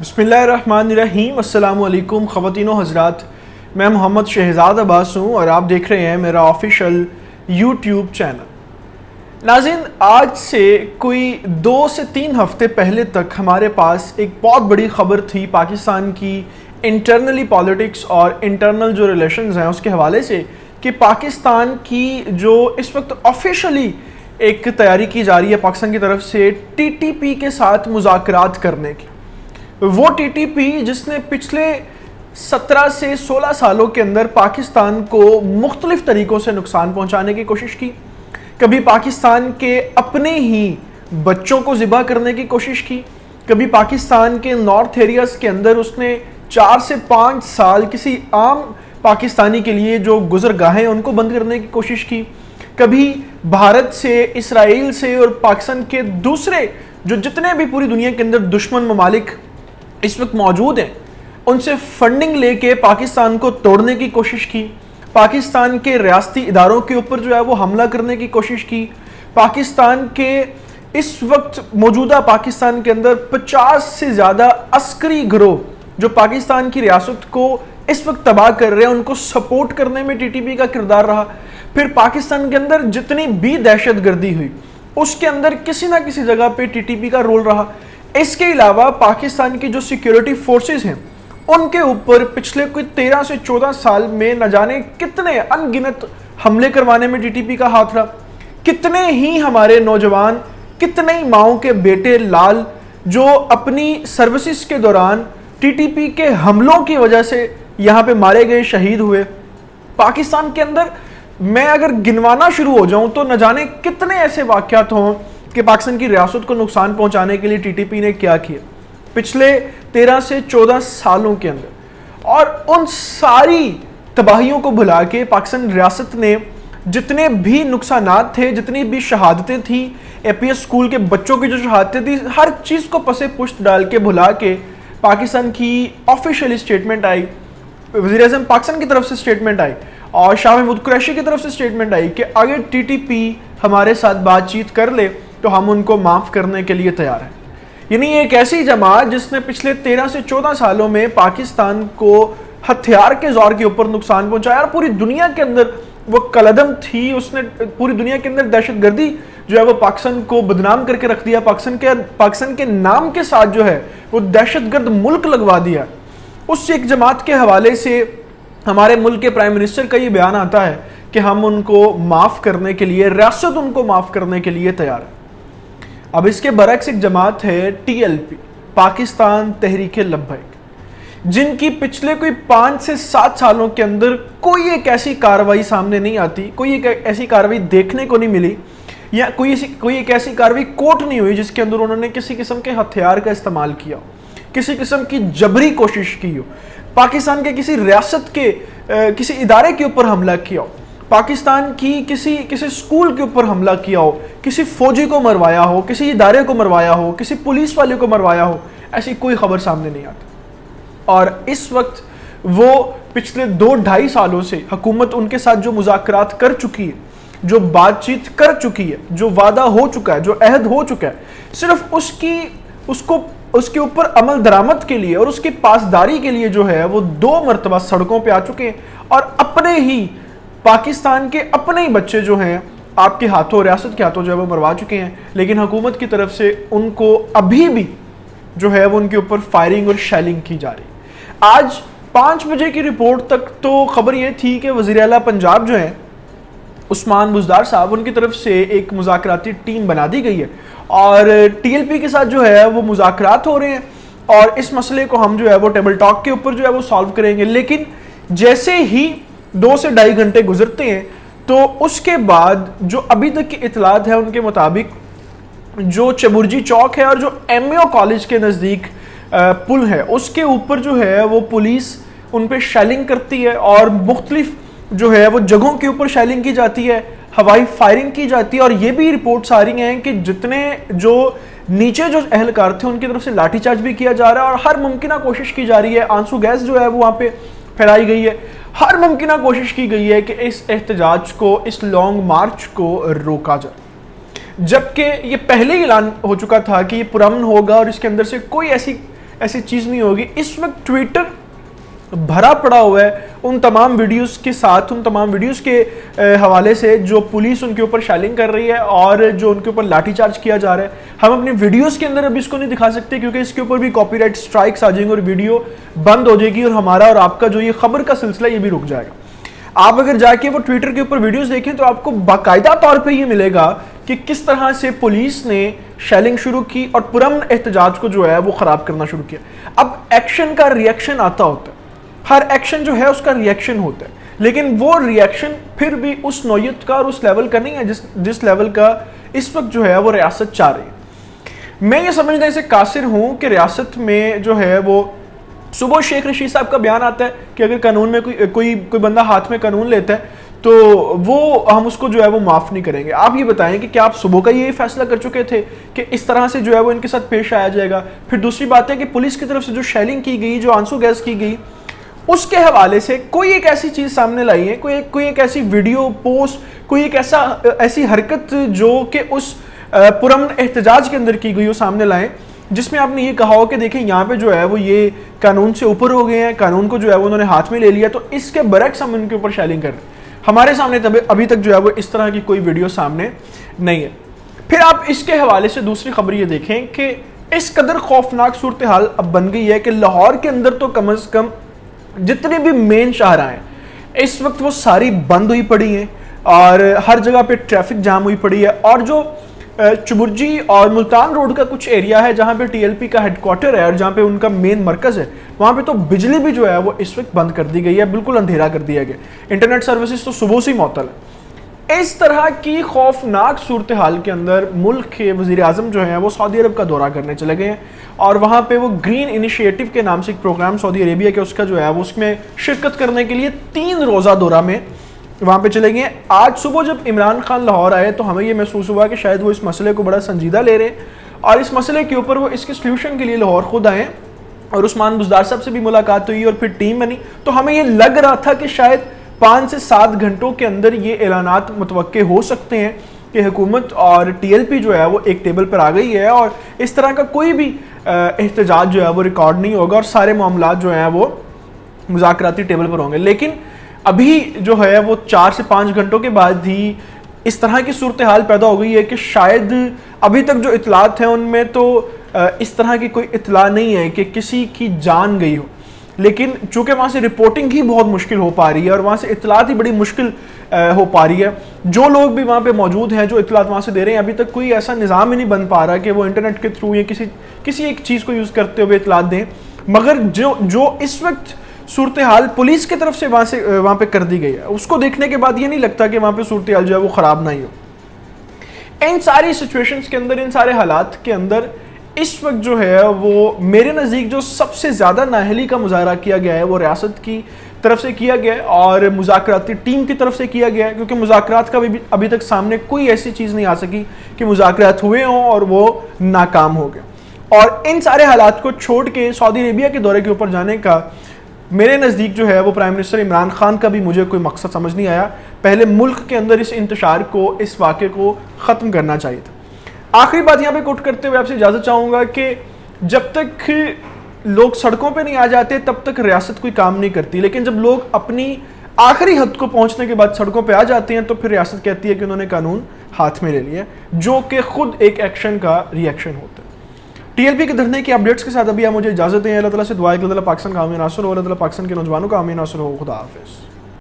बिस्मिल्लाहिर्रहमानिर्रहीम। अस्सलामु अलैकुम ख़वातीन व हज़रात, मैं मोहम्मद शहजाद अब्बास हूँ और आप देख रहे हैं मेरा ऑफिशियल यूट्यूब चैनल। नाज़रीन, आज से कोई 2 से 3 हफ़्ते पहले तक हमारे पास एक बहुत बड़ी ख़बर थी पाकिस्तान की इंटरनली पॉलिटिक्स और इंटरनल जो रिलेशंस हैं उसके हवाले से, कि पाकिस्तान की जो इस वक्त ऑफिशियली एक तैयारी की जा रही है पाकिस्तान की तरफ से TTP के साथ मुज़ाकरात करने की। वो TTP जिसने पिछले 17 से 16 सालों के अंदर पाकिस्तान को मुख्तलिफ तरीक़ों से नुकसान पहुंचाने की कोशिश की। कभी पाकिस्तान के अपने ही बच्चों को ज़िबा करने की कोशिश की, कभी पाकिस्तान के नॉर्थ एरियाज़ के अंदर उसने 4 से 5 साल किसी आम पाकिस्तानी के लिए जो गुज़रगाहें उनको बंद करने की कोशिश की, कभी भारत से, इसराइल से और पाकिस्तान के दूसरे जो जितने भी पूरी दुनिया के अंदर दुश्मन ममालिक इस वक्त मौजूद हैं उनसे फंडिंग लेके पाकिस्तान को तोड़ने की कोशिश की, पाकिस्तान के रियासती इदारों के ऊपर जो है वो हमला करने की कोशिश की। पाकिस्तान के इस वक्त मौजूदा पाकिस्तान के अंदर 50 से ज़्यादा अस्करी गिरोह जो पाकिस्तान की रियासत को इस वक्त तबाह कर रहे हैं उनको सपोर्ट करने में TTP का किरदार रहा। फिर पाकिस्तान के अंदर जितनी भी दहशत गर्दी हुई उसके अंदर किसी ना किसी जगह पे TTP का रोल रहा। इसके अलावा पाकिस्तान की जो सिक्योरिटी फोर्सेस हैं उनके ऊपर पिछले कोई 13 से 14 साल में न जाने कितने अनगिनत हमले करवाने में TTP का हाथ रहा। कितने ही हमारे नौजवान, कितने ही माओं के बेटे लाल जो अपनी सर्विसेज के दौरान TTP के हमलों की वजह से यहाँ पे मारे गए, शहीद हुए। पाकिस्तान के अंदर मैं अगर गिनवाना शुरू हो जाऊं तो न जाने कितने ऐसे वाक़यात हों कि पाकिस्तान की रियासत को नुकसान पहुंचाने के लिए TTP ने क्या किया पिछले 13 से 14 सालों के अंदर। और उन सारी तबाहियों को भुला के पाकिस्तान रियासत ने जितने भी नुकसानात थे, जितनी भी शहादतें थी, APS स्कूल के बच्चों की जो शहादतें थी, हर चीज़ को पसे पुश्त डाल के भुला के पाकिस्तान की ऑफिशियल स्टेटमेंट आई, वज़ीर-ए-आज़म पाकिस्तान की तरफ से स्टेटमेंट आई और शाह महमूद कुरैशी की तरफ से स्टेटमेंट आई कि अगर TTP हमारे साथ बातचीत कर ले तो हम उनको माफ़ करने के लिए तैयार हैं। यानी एक ऐसी जमात जिसने पिछले 13 से 14 सालों में पाकिस्तान को हथियार के ज़ोर के ऊपर नुकसान पहुंचाया और पूरी दुनिया के अंदर वो कलदम थी, उसने पूरी दुनिया के अंदर दहशतगर्दी जो है वो पाकिस्तान को बदनाम करके रख दिया, पाकिस्तान के नाम के साथ जो है वो दहशतगर्द मुल्क लगवा दिया। उस एक जमात के हवाले से हमारे मुल्क के प्राइम मिनिस्टर का ये बयान आता है कि हम उनको माफ़ करने के लिए, रियासत उनको माफ़ करने के लिए तैयार है। अब इसके बरक्स एक जमात है TLP, पाकिस्तान तहरीक लब्बैक, जिनकी पिछले कोई 5 से 7 सालों के अंदर कोई एक ऐसी कार्रवाई सामने नहीं आती, कोई एक ऐसी कार्रवाई देखने को नहीं मिली या कोई एक ऐसी कार्रवाई कोर्ट नहीं हुई जिसके अंदर उन्होंने किसी किस्म के हथियार का इस्तेमाल किया हो, किसी किस्म की जबरी कोशिश की हो, पाकिस्तान के किसी रियासत के किसी इदारे के ऊपर हमला किया हो, पाकिस्तान की किसी स्कूल के ऊपर हमला किया हो, किसी फौजी को मरवाया हो, किसी इदारे को मरवाया हो, किसी पुलिस वाले को मरवाया हो, ऐसी कोई खबर सामने नहीं आती। और इस वक्त वो पिछले 2-2.5 सालों से हुकूमत उनके साथ जो मुज़ाकरात कर चुकी है, जो बातचीत कर चुकी है, जो वादा हो चुका है, जो अहद हो चुका है, सिर्फ उसके ऊपर अमल दरामद के लिए और उसकी पासदारी के लिए जो है वो 2 मरतबा सड़कों पे आ चुके हैं और अपने ही पाकिस्तान के अपने ही बच्चे जो हैं आपके हाथों, रियासत के हाथों जो है वो मरवा चुके हैं। लेकिन हुकूमत की तरफ से उनको अभी भी जो है वो उनके ऊपर फायरिंग और शेलिंग की जा रही है। आज 5 बजे की रिपोर्ट तक तो खबर ये थी कि वज़ीर आला पंजाब जो हैं उस्मान बुज़दार साहब, उनकी तरफ से एक मुज़ाकराती टीम बना दी गई है और TLP के साथ जो है वो मुज़ाकरात हो रहे हैं और इस मसले को हम जो है वो टेबल टॉक के ऊपर जो है वो सॉल्व करेंगे। लेकिन जैसे ही 2 से 2.5 घंटे गुजरते हैं तो उसके बाद जो अभी तक की इतलात है उनके मुताबिक जो चबुर्जी चौक है और जो MAO कॉलेज के नज़दीक पुल है उसके ऊपर जो है वो पुलिस उन पर शेलिंग करती है और मुख्तलिफ जो है वो जगहों के ऊपर शेलिंग की जाती है, हवाई फायरिंग की जाती है। और ये भी रिपोर्ट्स आ रही हैं कि जितने जो नीचे जो अहलकार थे उनकी तरफ से लाठीचार्ज भी किया जा रहा है और हर मुमकिन कोशिश की जा रही है, आंसू गैस जो है वो वहाँ पे फैलाई गई है, हर मुमकिन कोशिश की गई है कि इस एहतजाज को, इस लॉन्ग मार्च को रोका जाए। जबकि ये पहले ही ऐलान हो चुका था कि ये पुरअमन होगा और इसके अंदर से कोई ایسی چیز نہیں ہوگی. اس وقت ٹویٹر بھرا پڑا ہوا ہے ان تمام ویڈیوز کے ساتھ, ان تمام ویڈیوز کے حوالے سے جو پولیس ان کے اوپر شیلنگ کر رہی ہے اور جو ان کے اوپر لاٹھی چارج کیا جا رہا ہے. ہم اپنی ویڈیوز کے اندر ابھی اس کو نہیں دکھا سکتے کیونکہ اس کے اوپر بھی کاپی رائٹ سٹرائکس آ جائیں گے اور ویڈیو بند ہو جائے گی, اور ہمارا اور آپ کا جو یہ خبر کا سلسلہ یہ بھی رک جائے گا. آپ اگر جا کے وہ ٹویٹر کے اوپر ویڈیوز دیکھیں تو آپ کو باقاعدہ طور پہ یہ ملے گا کہ کس طرح سے پولیس نے شیلنگ شروع کی اور پرامن احتجاج کو جو ہے وہ خراب کرنا شروع کیا. اب ایکشن کا ری ایکشن آتا ہوتا ہے, ہر ایکشن جو ہے اس کا ری ایکشن ہوتا ہے, لیکن وہ ری ایکشن پھر بھی اس نوعیت کا اور اس لیول کا نہیں ہے جس لیول کا اس وقت جو ہے وہ ریاست چاہ رہی ہے. میں یہ سمجھنے سے قاصر ہوں کہ ریاست میں جو ہے وہ صبح شیخ رشید صاحب کا بیان آتا ہے کہ اگر قانون میں کوئی بندہ ہاتھ میں قانون لیتا ہے تو وہ ہم اس کو جو ہے وہ معاف نہیں کریں گے. آپ یہ بتائیں کہ کیا آپ صبح کا یہ فیصلہ کر چکے تھے کہ اس طرح سے جو ہے وہ ان کے ساتھ پیش آیا جائے گا؟ پھر دوسری بات ہے کہ پولیس کی طرف سے جو شیلنگ کی گئی, جو آنسو گیس کی گئی, اس کے حوالے سے کوئی ایک ایسی چیز سامنے لائی ہے, کوئی ایک ایسی ویڈیو پوسٹ, کوئی ایک ایسی حرکت جو کہ اس پرامن احتجاج کے اندر کی گئی ہو سامنے لائیں جس میں آپ نے یہ کہا ہو کہ دیکھیں یہاں پہ جو ہے وہ یہ قانون سے اوپر ہو گئے ہیں, قانون کو جو ہے وہ انہوں نے ہاتھ میں لے لیا, تو اس کے برعکس ہم ان کے اوپر شیلنگ کر رہے ہیں. ہمارے سامنے ابھی تک جو ہے وہ اس طرح کی کوئی ویڈیو سامنے نہیں ہے. پھر آپ اس کے حوالے سے دوسری خبر یہ دیکھیں کہ اس قدر خوفناک صورتحال اب بن گئی ہے کہ لاہور کے اندر تو کم از کم جتنے بھی مین شاہراہ ہیں اس وقت وہ ساری بند ہوئی پڑی ہیں اور ہر جگہ پہ ٹریفک جام ہوئی پڑی ہے. اور جو چبرجی اور ملتان روڈ کا کچھ ایریا ہے جہاں پہ ٹی ایل پی کا ہیڈ کوارٹر ہے اور جہاں پہ ان کا مین مرکز ہے, وہاں پہ تو بجلی بھی جو ہے وہ اس وقت بند کر دی گئی ہے, بالکل اندھیرا کر دیا گیا, انٹرنیٹ سروسز تو صبح سے ہی معطل ہے. اس طرح کی خوفناک صورتحال کے اندر ملک کے وزیر اعظم جو ہیں وہ سعودی عرب کا دورہ کرنے چلے گئے ہیں اور وہاں پہ وہ گرین انیشیٹو کے نام سے ایک پروگرام سعودی عربیہ کے اس کا جو ہے وہ اس میں شرکت کرنے کے لیے 3 روزہ دورہ میں وہاں پہ چلے گئے. آج صبح جب عمران خان لاہور آئے تو ہمیں یہ محسوس ہوا کہ شاید وہ اس مسئلے کو بڑا سنجیدہ لے رہے ہیں اور اس مسئلے کے اوپر وہ اس کے سلیوشن کے لیے لاہور خود آئے اور عثمان بزدار صاحب سے بھی ملاقات ہوئی اور پھر ٹیم بنی. تو ہمیں یہ لگ رہا تھا کہ شاید 5 سے 7 گھنٹوں کے اندر یہ اعلانات متوقع ہو سکتے ہیں کہ حکومت اور ٹی ایل پی جو ہے وہ ایک ٹیبل پر آ گئی ہے اور اس طرح کا کوئی بھی احتجاج جو ہے وہ ریکارڈ نہیں ہوگا اور سارے معاملات جو ہیں وہ مذاکراتی ٹیبل پر ہوں گے. لیکن ابھی جو ہے وہ 4 سے 5 گھنٹوں کے بعد ہی اس طرح کی صورتحال پیدا ہو گئی ہے کہ شاید ابھی تک جو اطلاعات ہیں ان میں تو اس طرح کی کوئی اطلاع نہیں ہے کہ کسی کی جان گئی ہو, لیکن چونکہ وہاں سے رپورٹنگ ہی بہت مشکل ہو پا رہی ہے اور وہاں سے اطلاعات ہی بڑی مشکل ہو پا رہی ہے. جو لوگ بھی وہاں پہ موجود ہیں جو اطلاعات وہاں سے دے رہے ہیں, ابھی تک کوئی ایسا نظام ہی نہیں بن پا رہا کہ وہ انٹرنیٹ کے تھرو یا کسی ایک چیز کو یوز کرتے ہوئے اطلاعات دیں. مگر جو اس وقت صورتحال پولیس کی طرف سے وہاں پہ کر دی گئی ہے اس کو دیکھنے کے بعد یہ نہیں لگتا کہ وہاں پہ صورتحال جو ہے وہ خراب نہیں ہو. ان ساری سچویشنز کے اندر, ان سارے حالات کے اندر اس وقت جو ہے وہ میرے نزدیک جو سب سے زیادہ نااہلی کا مظاہرہ کیا گیا ہے وہ ریاست کی طرف سے کیا گیا ہے اور مذاکراتی ٹیم کی طرف سے کیا گیا ہے, کیونکہ مذاکرات کا بھی ابھی تک سامنے کوئی ایسی چیز نہیں آ سکی کہ مذاکرات ہوئے ہوں اور وہ ناکام ہو گئے. اور ان سارے حالات کو چھوڑ کے سعودی عربیہ کے دورے کے اوپر جانے کا میرے نزدیک جو ہے وہ پرائم منسٹر عمران خان کا بھی مجھے کوئی مقصد سمجھ نہیں آیا. پہلے ملک کے اندر اس انتشار کو, اس واقعے کو ختم کرنا چاہیے تھا. آخری بات یہاں پہ کوٹ کرتے ہوئے آپ سے اجازت چاہوں گا کہ جب تک لوگ سڑکوں پہ نہیں آ جاتے تب تک ریاست کوئی کام نہیں کرتی, لیکن جب لوگ اپنی آخری حد کو پہنچنے کے بعد سڑکوں پہ آ جاتے ہیں تو پھر ریاست کہتی ہے کہ انہوں نے قانون ہاتھ میں لے لیا, جو کہ خود ایک ایکشن کا ری ایکشن ہوتا ہے. ٹی ایل پی کے دھرنے کی اپڈیٹس کے ساتھ ابھی آپ مجھے اجازت دیں. اللہ تعالیٰ سے دعا ہے کہ اللہ تعالیٰ پاکستان کا عامی ناصر ہو, اللہ تعالیٰ پاکستان کے نوجوانوں کا عامی ناصر ہو. خدا حافظ.